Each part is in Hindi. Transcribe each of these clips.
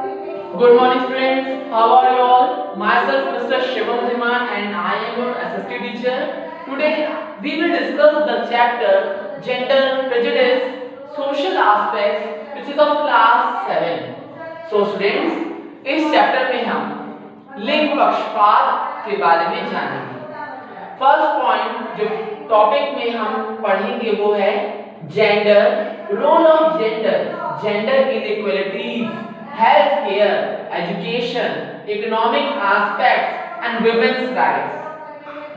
Good morning students, how are you all? Myself Mr. Shivam Dhiman and I am your assistant teacher. Today we will discuss the chapter Gender Prejudice Social Aspects which is of class 7. So students, इस चैप्टर में हम लिंग पक्षपात के बारे में जानेंगे। फर्स्ट पॉइंट जो टॉपिक में हम पढ़ेंगे वो है gender, role of gender, gender inequalities, health care, education, economic aspects and women's rights।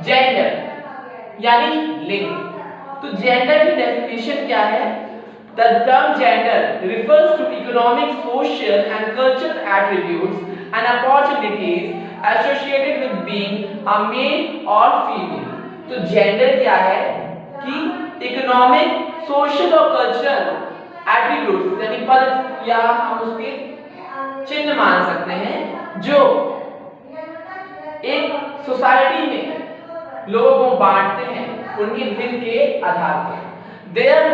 Gender यानी लिंग। तो जेंडर की डेफिनेशन क्या है? The term gender refers to economic, social and cultural attributes and opportunities associated with being a male or female। तो जेंडर क्या है कि इकोनॉमिक, सोशल और कल्चरल एट्रीब्यूट्स यानी पद या हम उसके चिन्ह मान सकते हैं जो एक सोसाइटी में लोगों को बांटते हैं उनके लिंग के आधार पर। There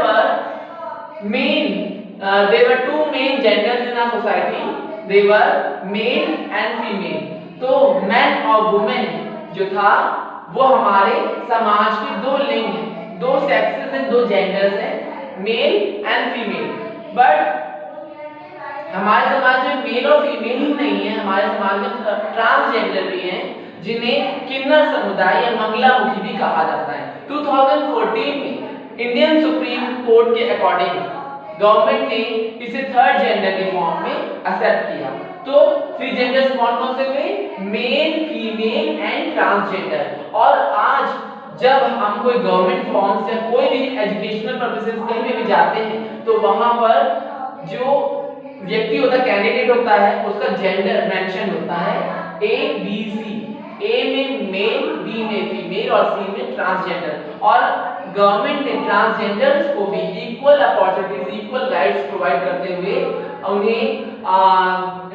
were two main genders in our society. They were male and female। तो मैन और वुमेन जो था वो हमारे समाज के दो लिंग हैं, दो सेक्सेस हैं, दो जेंडर्स हैं, मेल एंड फीमेल। बट हमारे समाज में मेल और फीमेल ही नहीं है, हमारे समाज में ट्रांसजेंडर भी हैं जिन्हें किन्नर समुदाय या मंगलामुखी भी कहा जाता है। 2014 में इंडियन सुप्रीम कोर्ट के अकॉर्डिंग गवर्नमेंट ने इसे थर्ड जेंडर के फॉर्म में एक्सेप्ट किया। तो थ्री जेंडर्स कौन से हुए? Male, female and transgender. और आज जब हम कोई गवर्नमेंट फॉर्म से कोई भी एजुकेशनल पर्पसेस कहीं भी जाते हैं तो वहां पर जो व्यक्ति होता है, कैंडिडेट होता है, उसका जेंडर मेंशन होता है A, B, C। A में मेल, B में फीमेल और C में ट्रांसजेंडर। और गवर्नमेंट ने ट्रांसजेंडर्स को भी equal opportunities, equal rights provide करते हुए उन्हें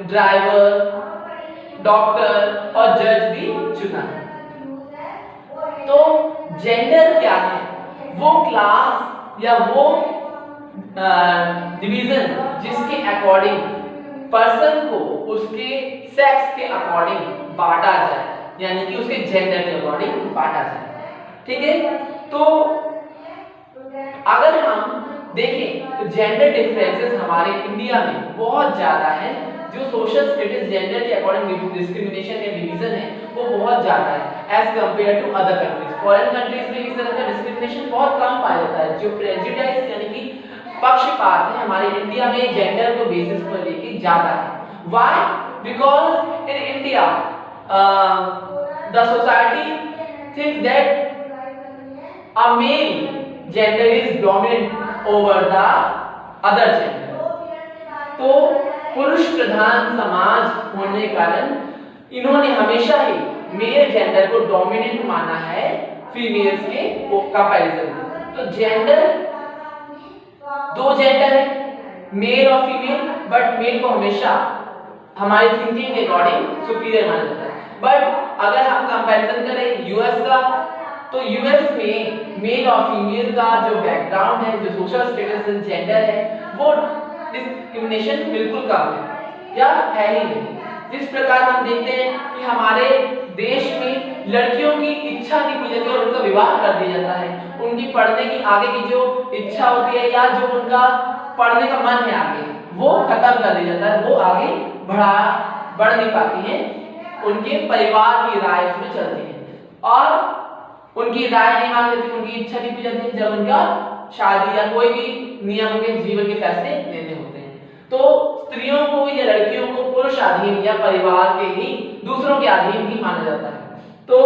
ड्राइवर, डॉक्टर और जज भी चुना। तो जेंडर क्या है? वो क्लास या वो डिवीजन जिसके अकॉर्डिंग पर्सन को उसके सेक्स के अकॉर्डिंग बांटा जाए, यानी कि उसके जेंडर के अकॉर्डिंग बांटा जाए। ठीक है? तो अगर हम देखें तो जेंडर डिफरेंसेस हमारे इंडिया में बहुत ज्यादा है। जो सोशल स्टेटस जेंडर के अकॉर्डिंग डिस्क्रिमिनेशन या डिवीजन है वो बहुत ज्यादा है as compare to other countries. Foreign countries में इस तरह का डिस्क्रिमिनेशन बहुत कम पाया जाता है। जो प्रेजुडिस यानी कि पक्षपात है हमारे इंडिया में जेंडर को बेसिस पर लेके ज्यादा है। Why? Because in India the society thinks that a male gender is dominant over the other gender। तो पुरुष प्रधान समाज होने के कारण इन्होंने हमेशा ही मेल जेंडर को डोमिनेंट माना है फीमेल्स के कंपैरिजन में। तो जेंडर दो जेंडर है, मेल और फीमेल, बट मेल को हमेशा हमारी थिंकिंग के अकॉर्डिंग सुपीरियर माना जाता है। बट अगर हम कंपैरिजन करें यूएस का, तो यूएस में मेल और फीमेल का जो बैकग्राउंड है, जो सोशल स्टेटस एंड जेंडर है, वो डिस्क्रिमिनेशन बिल्कुल कम है या है ही नहीं। जिस प्रकार हम देखते हैं कि हमारे देश में लड़कियों की इच्छा नहीं पूरी जाती और उनका विवाह कर दिया जाता है। उनकी पढ़ने की आगे की जो इच्छा होती है या जो उनका पढ़ने का मन है आगे, वो खत्म कर दिया जाता है, वो आगे बढ़ नहीं पाती हैं, उनके परिवार की राय उसमें चलती है और उनकी राय नहीं मांगी जाती, उनकी इच्छा नहीं पूरी जाती जब उनका शादी या कोई भी नियम के जीवन के फैसले लेने होते हैं। तो स्त्रियों को या लड़कियों को पुरुष अधीन या परिवार के ही दूसरों के अधीन ही माना जाता है। तो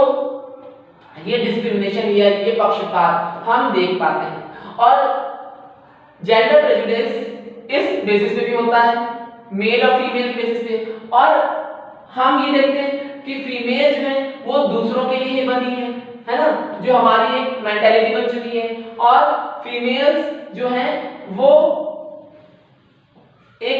ये डिस्क्रिमिनेशन या ये पक्षपात हम देख पाते हैं। और जेंडर प्रेजुडिस इस बेसिस पे भी होता है, मेल और फीमेल के बेसिस पे। और हम ये देखते हैं कि फीमेल जो है वो दूसरों के लिए ही बनी है ना, जो हमारी एक मेंटालिटी बन चुकी है। और फीमेल्स जो हैं वो एक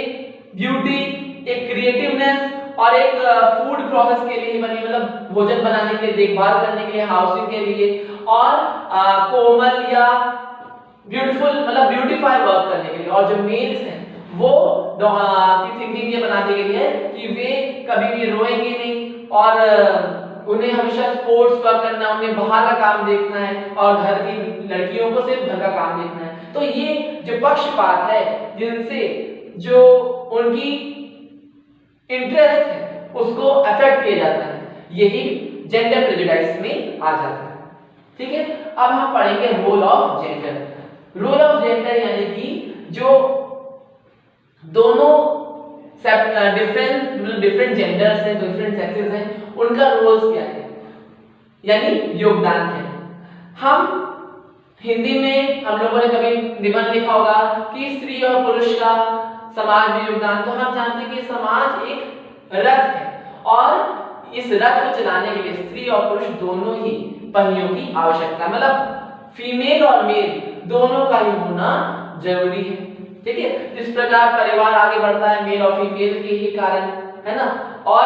ब्यूटी, एक क्रिएटिवनेस और एक फूड प्रोसेस के लिए बनी, मतलब भोजन बनाने के लिए, देखभाल करने के लिए, हाउसिंग के लिए और कोमल या ब्यूटीफुल मतलब ब्यूटीफाई वर्क करने के लिए। और जो मेल्स हैं वो की थिंकिंग ये बना दी गई है कि वे कभी भी रोएंगे नहीं और उन्हें हमेशा स्पोर्ट्स वर्क करना, उन्हें बाहर का काम देखना है और घर की लड़कियों को सिर्फ घर का काम देखना है। तो ये जो पक्षपात है जिनसे जो उनकी इंटरेस्ट है उसको अफेक्ट किया जाता है, यही जेंडर प्रेजुडिस में आ जाता है। ठीक है, अब हम पढ़ेंगे role of gender. Role of gender यानी कि जो दोनों डिफरेंट जेंडर्स हैं, डिफरेंट सेक्सेस हैं, उनका रोल्स क्या है, यानी योगदान क्या है। हम हिंदी में हम लोगों ने कभी निबंध लिखा होगा कि स्त्री और पुरुष का समाज में योगदान। तो हम जानते हैं कि समाज एक रथ है और इस रथ को चलाने के लिए स्त्री और पुरुष दोनों ही पहियों की आवश्यकता है, मतलब फीमेल और मेल दोनों का ही होना जरूरी है। ठीक है, जिस प्रकार परिवार आगे बढ़ता है मेल और फीमेल के ही कारण, है ना, और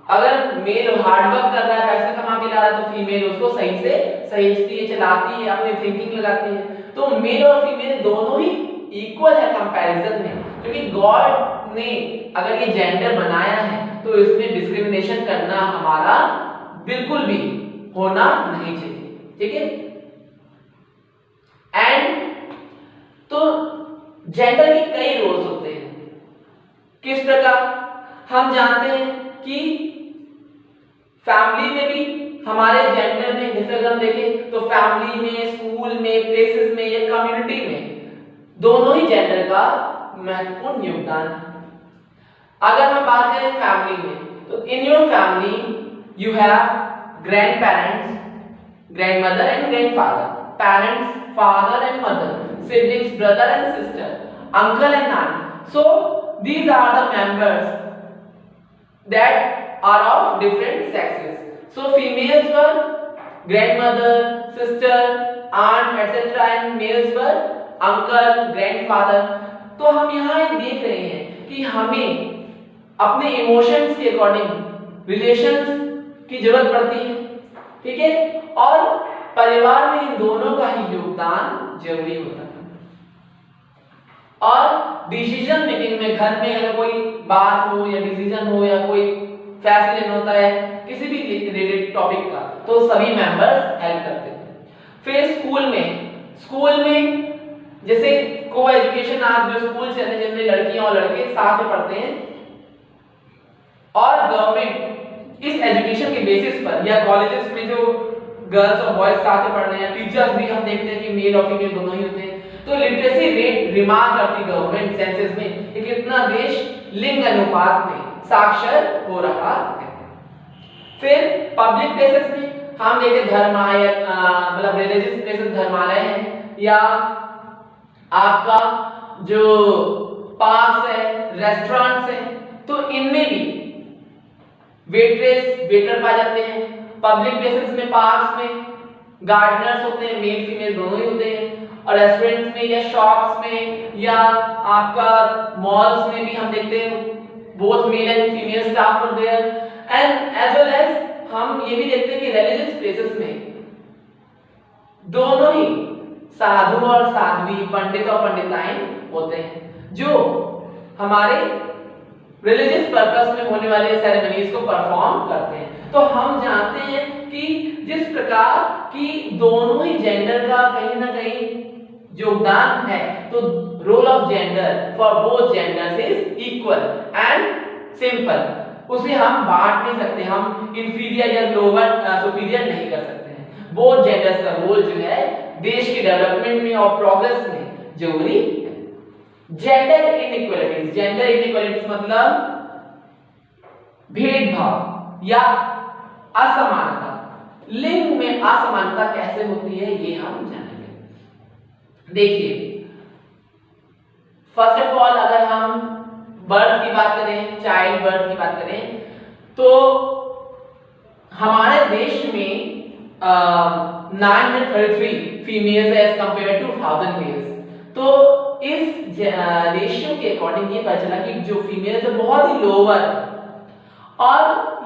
अगर मेल हार्ड वर्क कर रहा है, पैसा कमा के ला रहा है, तो फीमेल उसको सही से सहीजती है, चलाती है, अपनी थिंकिंग लगाती है। तो मेल और फीमेल दोनों ही इक्वल है कंपैरिजन में, क्योंकि गॉड ने अगर ये जेंडर बनाया है तो इसमें डिस्क्रिमिनेशन करना हमारा बिल्कुल भी होना नहीं चाहिए। ठीक है, एंड तो जेंडर के कई रोल्स होते हैं। किस प्रकार हम जानते हैं कि फैमिली में भी हमारे जेंडर में, जैसे अगर हम देखें तो फैमिली में, स्कूल में, प्लेसेस में या कम्युनिटी में दोनों ही जेंडर का महत्वपूर्ण योगदान है। अगर हम बात करें फैमिली में, तो in your family you have grand parents, grandmother and grandfather, parents, father and mother, siblings, brother and sister, uncle and aunt. So these are the members that are of different sexes. So females were grandmother, sister, aunt, etc. and males were uncle, grandfather. तो हम यहाँ देख रहे हैं कि हमें अपने इमोशंस के अकॉर्डिंग रिलेशंस की जरूरत पड़ती है। ठीक है, और परिवार में इन दोनों का ही योगदान जरूरी होता है। और डिसीजन मेकिंग में, घर में अगर कोई बात हो या डिसीजन हो या कोई फैसले होता है किसी भी रिलेटेड टॉपिक का, तो सभी मेंबर्स हेल्प करते हैं। फिर स्कूल में जैसे को एजुकेशन, आज जो स्कूल चलते हैं जिनमें लड़कियां और लड़के साथ में पढ़ते हैं, और गवर्नमेंट इस एजुकेशन के बेसिस पर, या कॉलेजेस में जो गर्ल्स और बॉयज साथ में पढ़ रहे हैं, टीचर्स भी हम देखते हैं कि मेल और फीमेल दोनों ही होते हैं, तो लिटरेसी रेट रिमार्क करती गवर्नमेंट सेंसस में कि कितना देश लिंग अनुपात में साक्षर हो रहा है। फिर पब्लिक प्लेसेस में हम देखते धर्मालय, मतलब रिलीजियस प्लेसेस, धर्मालय है, या आपका जो पार्क्स है, रेस्टोरेंट्स है, तो इनमें भी वेटर पाए जाते हैं। पब्लिक प्लेसेस में, पार्क्स में गार्डनर्स होते हैं, मेल फीमेल दोनों ही होते हैं, और रेस्टोरेंट्स में या शॉप्स में या आपका मॉल्स में भी हम देखते हैं both male and female staff are there, and as well as हम ये भी देखते हैं कि रिलीजियस प्लेसेस में दोनों ही साधु और साध्वी, पंडित और पंडिताएं होते हैं, जो हमारे रिलीजियस पर्पस में होने वाले सेरेमनीज को परफॉर्म करते हैं। तो हम जानते हैं कि जिस प्रकार की दोनों ही जेंडर का कहीं ना कहीं योगदान है, तो role of gender for both genders is equal and simple. उसे हम बांट नहीं सकते, हम इंफीरियर या लोअर सुपीरियर नहीं कर सकते हैं। बोथ जेंडर्स का रोल जो है देश के डेवलपमेंट में और प्रोग्रेस में जरूरी है। जेंडर इनइक्वालिटीज मतलब भेदभाव या असमानता। लिंग में असमानता कैसे होती है ये हम जानेंगे। देखिए, फर्स्ट ऑफ ऑल अगर हम बर्थ की बात करें, चाइल्ड बर्थ की बात करें, तो हमारे देश में 933 females as compare to 1000 males. तो इस रेशियो के अकॉर्डिंग ये पता चला कि जो फीमेल्स है बहुत ही लोअर, और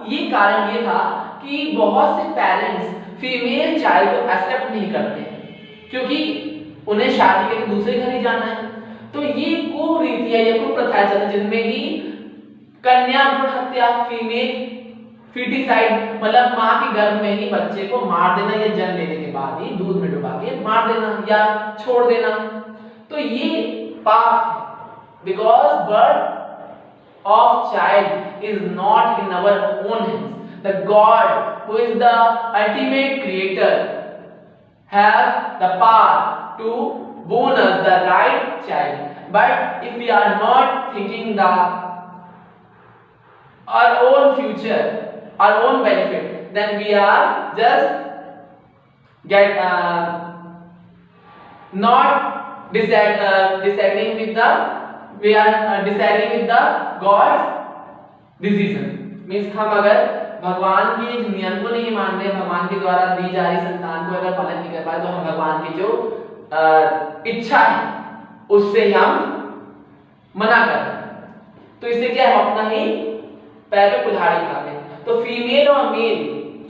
ये कारण ये था कि बहुत से पेरेंट्स फीमेल चाइल्ड को एक्सेप्ट नहीं करते हैं, क्योंकि उन्हें शादी करके दूसरे घर ही जाना है। तो ये कुरीतियां या कुप्रथाएं चलती जिनमें कि कन्या भ्रूण हत्या, फीमेल फीटिसाइड, मतलब मां के गर्भ में ही बच्चे को मार देना या जन्म लेने के बाद ही दूध में डुबा के मार देना या छोड़ देना, तो ये पाप है। Because birth of child is not in our own hands, the god who is the ultimate creator have the power to born us the right child, but if we are not thinking the our own future, our own benefit, then we are just not disagreeing with the disagreeing with the God's decision. Means हम अगर भगवान के नियम को नहीं मान रहे, भगवान के द्वारा दी जा रही संतान को अगर पालन नहीं कर पाए, तो हम भगवान की जो इच्छा है उससे हम मना कर रहे हैं। तो इससे क्या है, हम अपना ही पैर पे कुल्हाड़ी मार रहे हैं। तो फीमेल और मेल,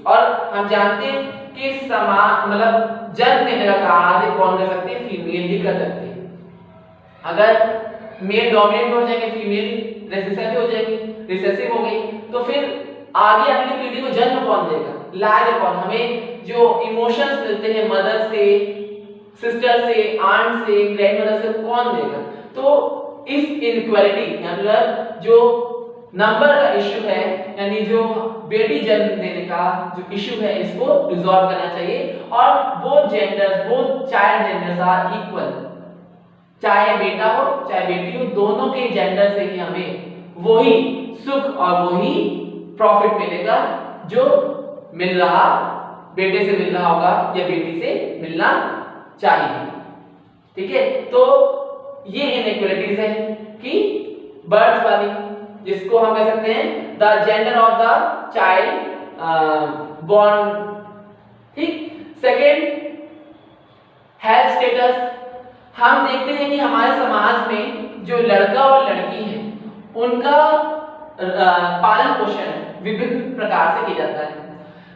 और हम जानते हैं कि समान मतलब जन्म देने का कार्य कौन कर सकते हैं, फीमेल ही कर सकते हैं। अगर मेल डोमिनेंट हो जाएंगे, फीमेल रिसेसिव हो जाएगी, रिसेसिव हो गई, तो फिर आगे अगली पीढ़ी को जन्म कौन देगा, लाएगा कौन? हमें जो इमोशंस मिलते हैं मदर से, सिस्टर से, आंट से, ग्रैंडमदर से, कौन देगा? तो इस इनइक्वालिटी मतलब जो नंबर का इशू है, यानी जो बेटी जन्म देने का जो इशू है, इसको रिजॉल्व करना चाहिए। और both genders, both child genders are equal, चाहे बेटा हो चाहे बेटी हो, दोनों के जेंडर से ही हमें वही सुख और वही प्रॉफिट मिलेगा जो मिल रहा बेटे से मिल रहा होगा या बेटी से मिलना चाहिए। ठीक है, तो ये इनइक्वालिटीज है कि बर्थ वाली, जिसको हम कह सकते हैं the gender of the child born. ठीक, सेकेंड हेल्थ स्टेटस। हम देखते हैं कि हमारे समाज में जो लड़का और लड़की है उनका पालन पोषण विभिन्न प्रकार से किया जाता है।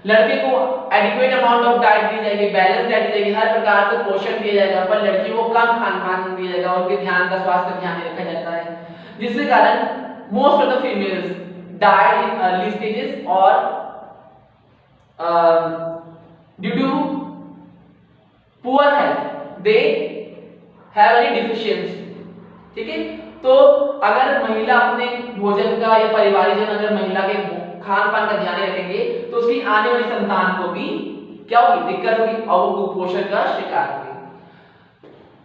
लड़के को एडिक्वेट अमाउंट ऑफ डाइट दी जाएगी, बैलेंस डाइट दी जाएगी, हर प्रकार से पोषण दिया जाएगा, पर लड़की को कम खान पान दिया जाएगा, उनके ध्यान का स्वास्थ्य का ध्यान रखा जाता है, जिसके कारण most of the females died in early stages और due to poor health they have any deficiency. ठीक है, तो अगर महिला अपने भोजन का या परिवारजन अगर महिला के खान पान का ध्यान रखेंगे तो उसकी आने वाली संतान को भी क्या होगी, दिक्कत होगी और वो कुपोषण का शिकार होगी।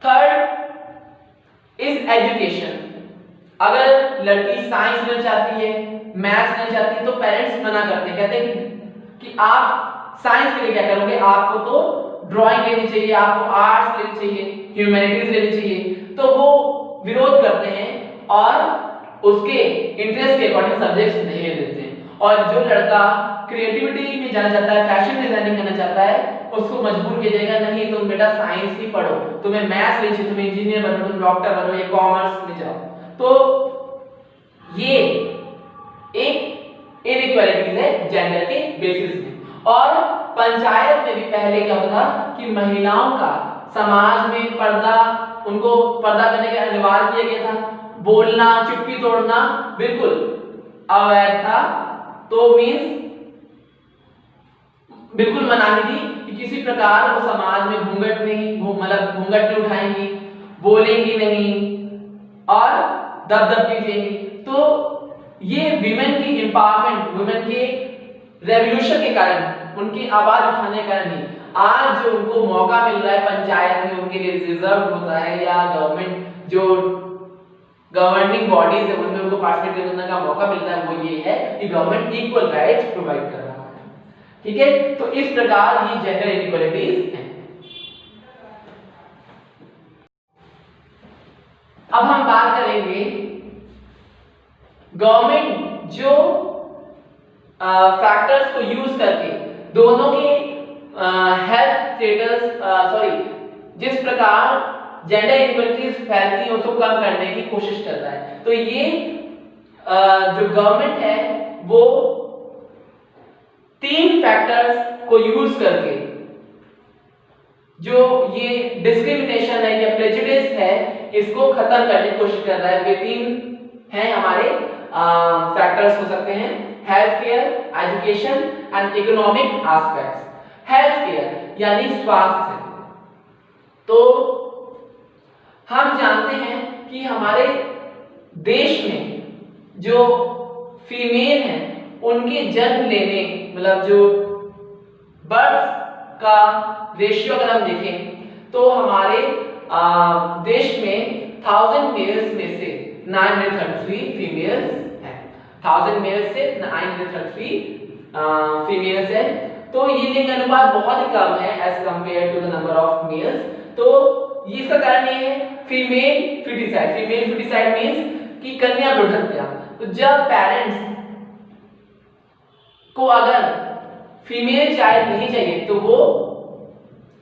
Third is education. अगर लड़की साइंस लेना चाहती है, मैथ्स लेना चाहती है, तो पेरेंट्स मना करते हैं, कहते हैं कि आप साइंस के लिए क्या करोगे, आपको तो ड्राइंग लेनी चाहिए, आपको आर्ट्स लेनी चाहिए, ह्यूमैनिटीज लेनी चाहिए। तो वो विरोध करते हैं और उसके इंटरेस्ट के अकॉर्डिंग सब्जेक्ट्स नहीं ले देते हैं। और जो लड़का क्रिएटिविटी में जाना चाहता है, फैशन डिजाइनिंग करना चाहता है, उसको मजबूर किया जाएगा, नहीं तुम बेटा साइंस ही पढ़ो, तुम्हें मैथ्स लेनी चाहिए, तुम्हें इंजीनियर बनो, तुम डॉक्टर बनो या कॉमर्स में जाओ। तो ये एक इनइक्वालिटीज है जेंडर के बेसिस में। और पंचायत में भी पहले क्या होता था कि महिलाओं का समाज में पर्दा, उनको पर्दा करने के अनिवार्य किया गया था, बोलना, चुप्पी तोड़ना बिल्कुल अवैध था। तो मींस बिल्कुल मनाही थी कि किसी प्रकार वो समाज में घूंघट नहीं उठाएंगी, बोलेंगी नहीं और दबदबी देंगी। तो ये विमेन की एम्पावरमेंट, वुमेन के रेवोल्यूशन के कारण, उनकी आवाज उठाने के कारण ही आज जो उनको मौका मिल रहा है पंचायत में, उनके लिए रिजर्व होता है, या गवर्नमेंट जो गवर्निंग बॉडीज है उनमें उनको पार्टिसिपेट करने का मौका मिलता है, वो ये है कि गवर्नमेंट इक्वल राइट्स प्रोवाइड कर रहा है। ठीक है, तो इस प्रकार ये जेंडर इनइक्वालिटीज हैं। अब हम बात करेंगे गवर्नमेंट जो फैक्टर्स को यूज करके दोनों के हेल्थ स्टेटस जिस प्रकार जेंडर इनइक्वालिटीज फैलती है उसको कम करने की कोशिश कर रहा है। तो ये जो गवर्नमेंट है वो 3 फैक्टर्स को यूज करके जो ये डिस्क्रिमिनेशन है या प्रेजुडिस है, इसको खत्म करने की कोशिश कर रहा है। वे 3 हैं हमारे फैक्टर्स हो सकते हैं, health care, education and economic aspects. Health care यानी स्वास्थ्य। तो हम जानते हैं कि हमारे देश में जो फीमेल हैं उनके जन्म लेने मतलब जो बर्थ का रेशियो अगर हम देखें तो हमारे देश में 1000 मेल्स में से 933 फीमेल्स हैं। 1000 मेल्स से 933 फीमेल्स हैं। तो ये लिंग अनुपात बहुत ही कम है as compare to the number of males. तो ये इसका कारण ये है female foeticide. Female foeticide means कि कन्या भ्रूण हत्या। तो जब पेरेंट्स को अगर फीमेल चाइल्ड नहीं चाहिए तो वो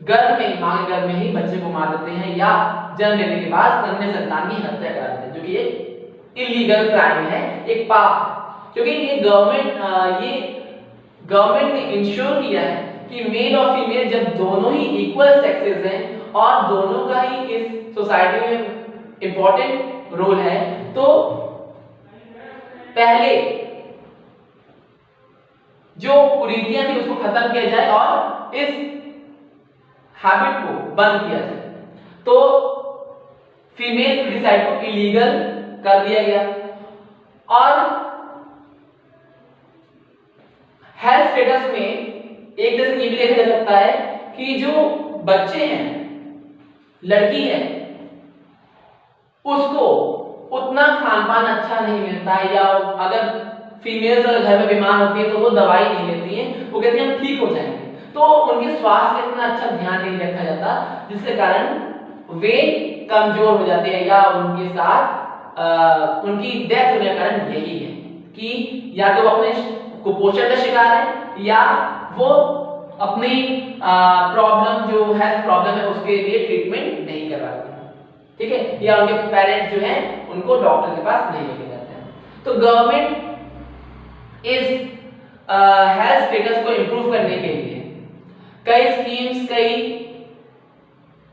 गर्भ में मां के गर्भ में ही बच्चे को मार देते हैं या जन्म लेने के बाद कन्या संतान की हत्या कर देते हैं, जो कि एक इलीगल क्राइम है, एक पाप है। क्योंकि ये गवर्नमेंट ने इंश्योर किया है कि मेल और फीमेल जब दोनों ही इक्वल सेक्सेस हैं और दोनों का ही इस सोसाइटी में इंपॉर्टेंट रोल है, तो पहले जो कुरीतियां थी उसको खत्म किया जाए और इस हैबिट को बंद किया जाए। तो फीमेल फिटिसाइड को इलीगल कर दिया गया। और हेल्थ स्टेटस में एक तरह से ये भी देखा जा सकता है कि जो बच्चे हैं, लड़की है, उसको उतना खान पान अच्छा नहीं मिलता है, या अगर फीमेल्स अगर घर में बीमार होती है तो वो दवाई नहीं लेती हैं, वो कहती हैं हम ठीक हो जाएंगे, तो उनके स्वास्थ्य का इतना अच्छा ध्यान नहीं रखा जाता, जिसके कारण वे कमजोर हो जाते हैं या उनके साथ उनकी डेथ होने का कारण यही है कि या तो वो अपने कुपोषण का शिकार है या वो अपनी प्रॉब्लम जो हेल्थ प्रॉब्लम है उसके लिए ट्रीटमेंट नहीं करवाते हैं, ठीक है, या उनके पेरेंट्स जो हैं उनको डॉक्टर के पास नहीं लेके जाते हैं। तो गवर्नमेंट इस हेल्थ स्टेटस को इंप्रूव करने के लिए कई स्कीम्स, कई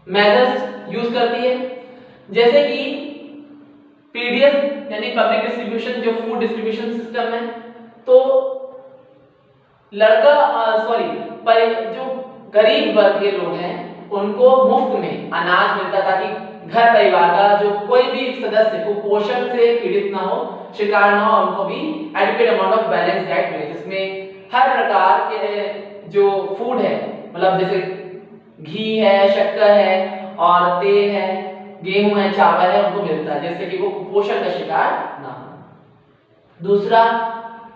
मेजर्स यूज करती है, जैसे कि पीडीएस यानी पब्लिक डिस्ट्रीब्यूशन, जो फूड डिस्ट्रीब्यूशन सिस्टम है। तो जो गरीब वर्ग के लोग हैं उनको मुफ्त में अनाज मिलता, ताकि घर परिवार का जो कोई भी सदस्य कुपोषण से पीड़ित ना हो, शिकार ना हो, उनको भी adequate amount of balance diet मिले, जिसमें हर प्रकार के जो फूड है, मतलब जैसे घी है, शक्कर है और तेल है, गेहूं है, चावल है, उनको मिलता है, जिससे कि वो कुपोषण का शिकार ना हो। दूसरा,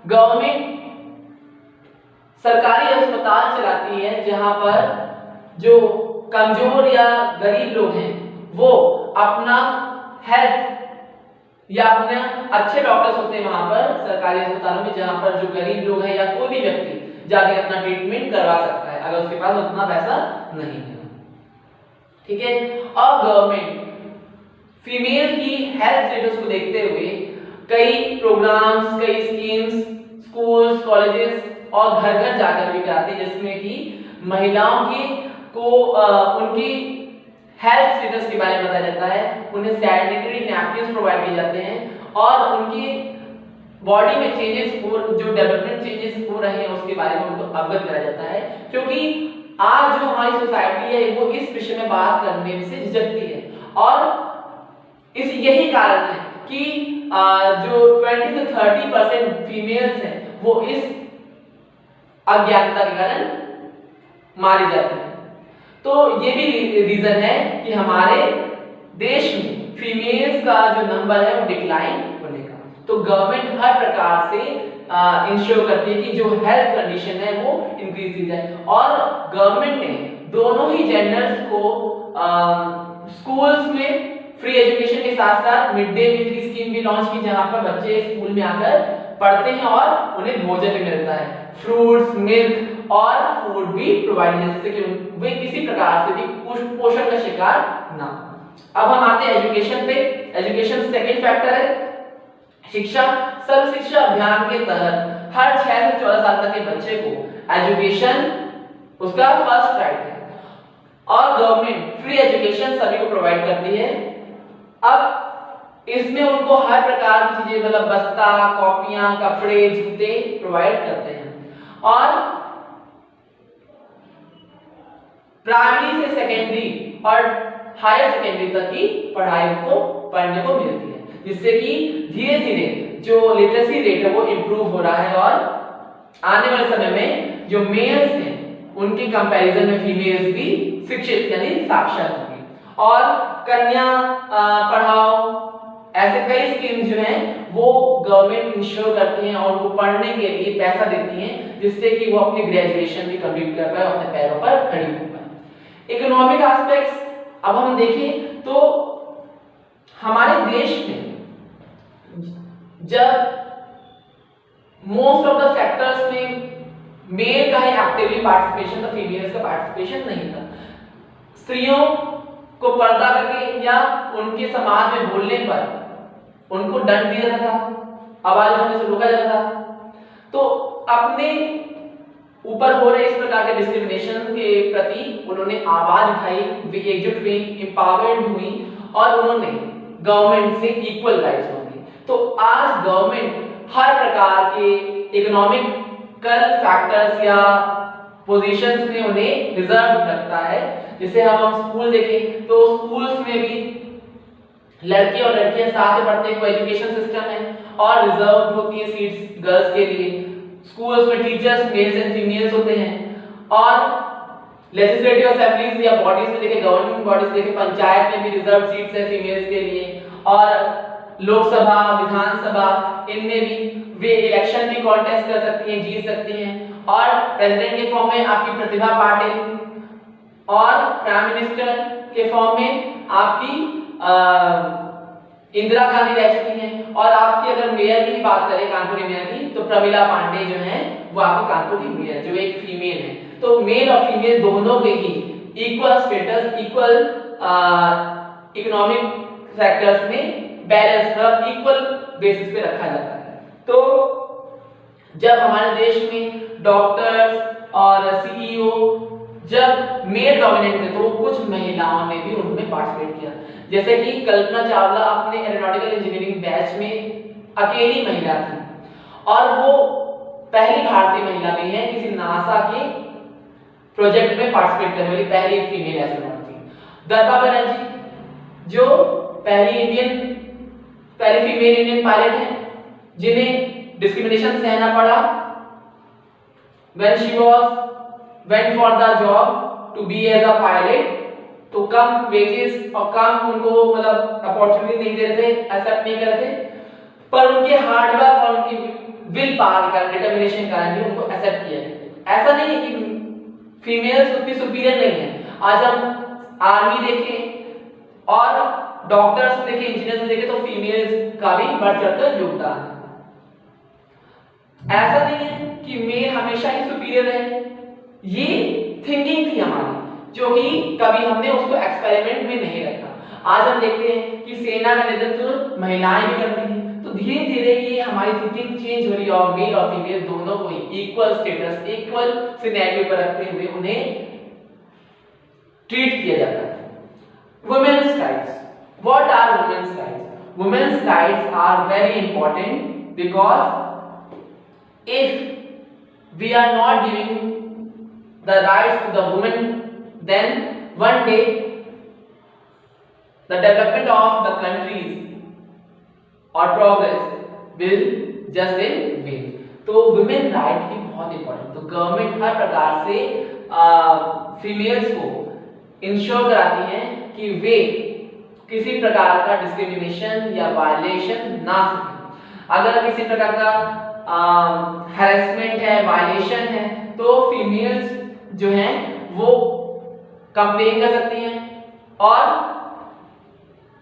गवर्नमेंट सरकारी अस्पताल चलाती है जहां पर जो कमजोर या गरीब लोग हैं वो अपना हेल्थ या अपने अच्छे डॉक्टर्स होते हैं वहां पर सरकारी अस्पतालों में, जहां पर जो गरीब लोग हैं या कोई भी व्यक्ति जाके अपना ट्रीटमेंट करवा सकता है अगर उसके पास उतना पैसा नहीं है, ठीक है। और गवर्नमेंट फीमेल की हेल्थ स्टेटस को देखते हुए कई प्रोग्राम्स, कई स्कीम्स स्कूल्स, कॉलेजेस और घर घर जाकर भी कराती है, जिसमें कि महिलाओं की को उनकी हेल्थ स्टेटस के बारे में बताया जाता है, उन्हें सैनिटरी नैपकिन्स प्रोवाइड किए जाते हैं और उनकी बॉडी में चेंजेस जो डेवलपमेंट चेंजेस हो रहे हैं उसके बारे में उनको अवगत कराया जाता है, क्योंकि आज जो हमारी सोसाइटी है वो इस विषय में बात करने से झिझकती है और इस यही कारण है कि जो 20 से 30% फीमेल्स हैं वो इस अज्ञानता के कारण मारी जाती है। तो ये भी रीजन है कि हमारे देश में फीमेल्स का जो नंबर है वो डिक्लाइन होने का। तो गवर्नमेंट हर प्रकार से इंश्योर करती है कि जो हेल्थ कंडीशन है वो इंक्रीज की जाए, और गवर्नमेंट ने दोनों ही जेंडर्स को स्कूल्स में फ्री एजुकेशन के साथ साथ मिड डे मील की स्कीम भी लॉन्च की, जहां पर बच्चे स्कूल में आकर पढ़ते हैं और उन्हें भोजन भी मिलता है, फ्रूट्स, मिल्क और फूड भी प्रोवाइड किया, जिससे कि वे किसी प्रकार से भी कुपोषण का शिकार ना हो। अब हम आते हैं एजुकेशन पे। एजुकेशन सेकंड फैक्टर है शिक्षा। सर्व शिक्षा अभियान के तहत हर 6 से 14 साल तक के बच्चे को एजुकेशन उसका फर्स्ट राइट है और गवर्नमेंट फ्री एजुकेशन सभी को प्रोवाइड करती है। अब इसमें उनको हर प्रकार की चीजें मतलब बस्ता, कॉपियां, कपड़े, जूते प्रोवाइड करते हैं और प्राइमरी से सेकेंडरी और हायर सेकेंडरी तक की पढ़ाई को पढ़ने को मिलती है, जिससे कि धीरे धीरे जो लिटरेसी रेट है वो इम्प्रूव हो रहा है और आने वाले समय में जो मेल्स हैं उनके कंपैरिजन में फीमेल्स भी शिक्षित यानी साक्षर होंगी। और कन्या पढ़ाओ, ऐसे कई स्कीम जो हैं वो गवर्नमेंट इंश्योर करती हैं और वो पढ़ने के लिए पैसा देती हैं, जिससे कि वो अपनी ग्रेजुएशन भी कंप्लीट कर पाए, अपने पैरों पर खड़ी हो पाए। इकोनॉमिक एस्पेक्ट्स अब हम देखें तो हमारे देश में जब मोस्ट ऑफ द सेक्टर्स में मेल का ही एक्टिवली पार्टिसिपेशन था, फीमेल्स का पार्टिसिपेशन नहीं था। स्त्रियों को पर्दा करके या उनके समाज में बोलने पर उनको दंड दिया जाता था, आवाज उठाने से रोका जाता था। तो अपने ऊपर हो रहे इस प्रकार के डिस्क्रिमिनेशन के प्रति उन्होंने आवाज उठाई, वे एकजुट हुई, एम्पावर्ड हुई और उन्होंने गवर्नमेंट से इक्वल राइट्स मांगे। तो आज गवर्नमेंट हर प्रकार के इकोनॉमिकल फैक्टर्स या पोजीशंस में उन्हें रिजर्व रखता है। जैसे हम स्कूल देखें तो स्कूल्स में भी लड़के और लड़कियां साथ में पढ़ते हैं, को एजुकेशन सिस्टम है और रिजर्व होती है सीट्स गर्ल्स के लिए। स्कूल्स में टीचर्स मेल्स एंड फीमेल्स होते हैं और लेजिस्लेटिव असेंबलीज या बॉडीज में देखें, गवर्नमेंट बॉडीज देखें, पंचायत में भी रिजर्व सीट्स है फीमेल्स के लिए और लोकसभा, विधानसभा इनमें भी वे इलेक्शन भी कॉन्टेस्ट कर सकती हैं, जीत सकती हैं। और प्रेसिडेंट के फॉर्म में आपकी प्रतिभा पाटिल और प्राइम मिनिस्टर के फॉर्म में आपकी इंदिरा गांधी रह चुकी हैं। और आपकी अगर मेयर की बात करें, कानपुर की मेयर की, तो प्रमिला पांडे जो हैं वो आपकी कानपुर की मेयर जो एक फीमेल है। तो मेल और फीमेल दोनों के ही equal status, equal economic sectors में बैलेंस पर इक्वल बेसिस पे रखा जाता है। तो जब हमारे देश में डॉक्टर्स और सीईओ जब मेल डोमिनेंट थे तो कुछ महिलाओं ने भी उनमें पार्टिसिपेट किया। जैसे कि कल्पना चावला अपने एरोनॉटिकल इंजीनियरिंग बैच में अकेली महिला थी और वो पहली भारतीय महिला भी है किसी नासा के प्रोजेक्ट में पार्टिसिपेट करने वाली पहली फीमेल एस्ट्रोनॉट थी। दर्पा बनर्जी जो पहली फीमेल इंडियन पायलट है जिन्हें डिस्क्रिमिनेशन सहना पड़ा when she went for the job to be as a pilot, तो कम वेजेस और कम उनको मतलब अपॉर्चुनिटी नहीं दे रहे थे, एक्सेप्ट नहीं कर रहे थे, पर उनके हार्ड वर्क और उनकी विल पावर का डिटरमिनेशन का भी उनको एक्सेप्ट किया। ऐसा नहीं है कि फीमेल्स उतनी सुपीरियर नहीं है। आज हम आर्मी देखें और डॉक्टर्स देखें, इंजीनियर्स देखें तो फीमेल्स का भी बढ़ चढ़कर योगदान है। ऐसा नहीं है कि मेल हमेशा ही सुपीरियर है, ये थिंकिंग थी हमारी जो कि कभी हमने उसको एक्सपेरिमेंट में नहीं रखा। आज हम देखते हैं कि सेना का नेतृत्व महिलाएं भी करती हैं, तो धीरे धीरे ये हमारी थिंकिंग चेंज हो रही है और मेल और फीमेल दोनों को इक्वल स्टेटस, इक्वल सिनेरियो पर रखते हुए उन्हें ट्रीट किया जाता है। Women's rights, what are women's rights? Women's rights are very important because if we are not giving the rights to the women, then one day the development of the countries or progress will just in vain. तो women right ही बहुत important। तो गवर्नमेंट हर प्रकार से फीमेल्स को इंश्योर कराती है कि वे किसी प्रकार का डिस्क्रिमिनेशन या वायलेशन ना सकें। अगर किसी प्रकार का हैरेसमेंट है, वायलेशन है, तो फीमेल्स जो हैं वो कंप्लेन कर सकती हैं और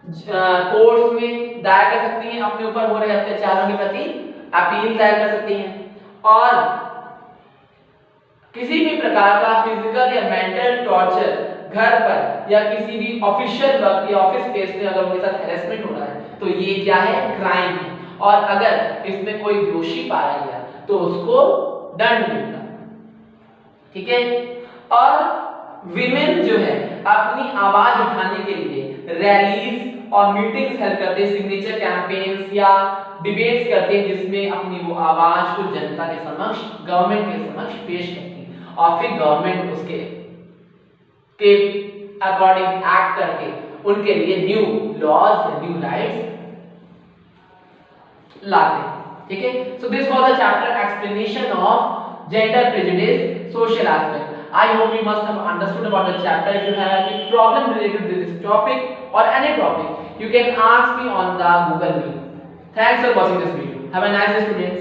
कोर्ट्स में दायर कर सकती हैं, अपने ऊपर हो रहे अत्याचारों के प्रति अपील दायर कर सकती हैं। और किसी भी प्रकार का फिजिकल या मेंटल टॉर्चर घर पर या किसी भी ऑफिशियल वर्क या ऑफिस स्पेस में अगर उनके साथ हैरेसमेंट हो रहा है तो ये क्या है? क्राइम है। और अगर इसमें कोई दोषी पाया गया तो उसको दंड मिलता है। ठीक है। और विमेन जो है अपनी आवाज उठाने के लिए रैलीज और मीटिंग्स हेल्प करते हैं, सिग्नेचर कैंपेन्स या डिबेट्स करते हैं जिसमें अपनी वो आवाज को जनता के समक्ष, गवर्नमेंट के समक्ष पेश करती है और फिर गवर्नमेंट उसके के अकॉर्डिंग एक्ट करके उनके लिए न्यू लॉज, न्यू राइट्स लाते हैं। ठीक है, so this was the chapter explanation of gender prejudice social aspect. I hope you must have understood about the chapter. If you have any problem related to this topic or any topic, you can ask me on the Google Meet. Thanks for watching this video. Have a nice day, students.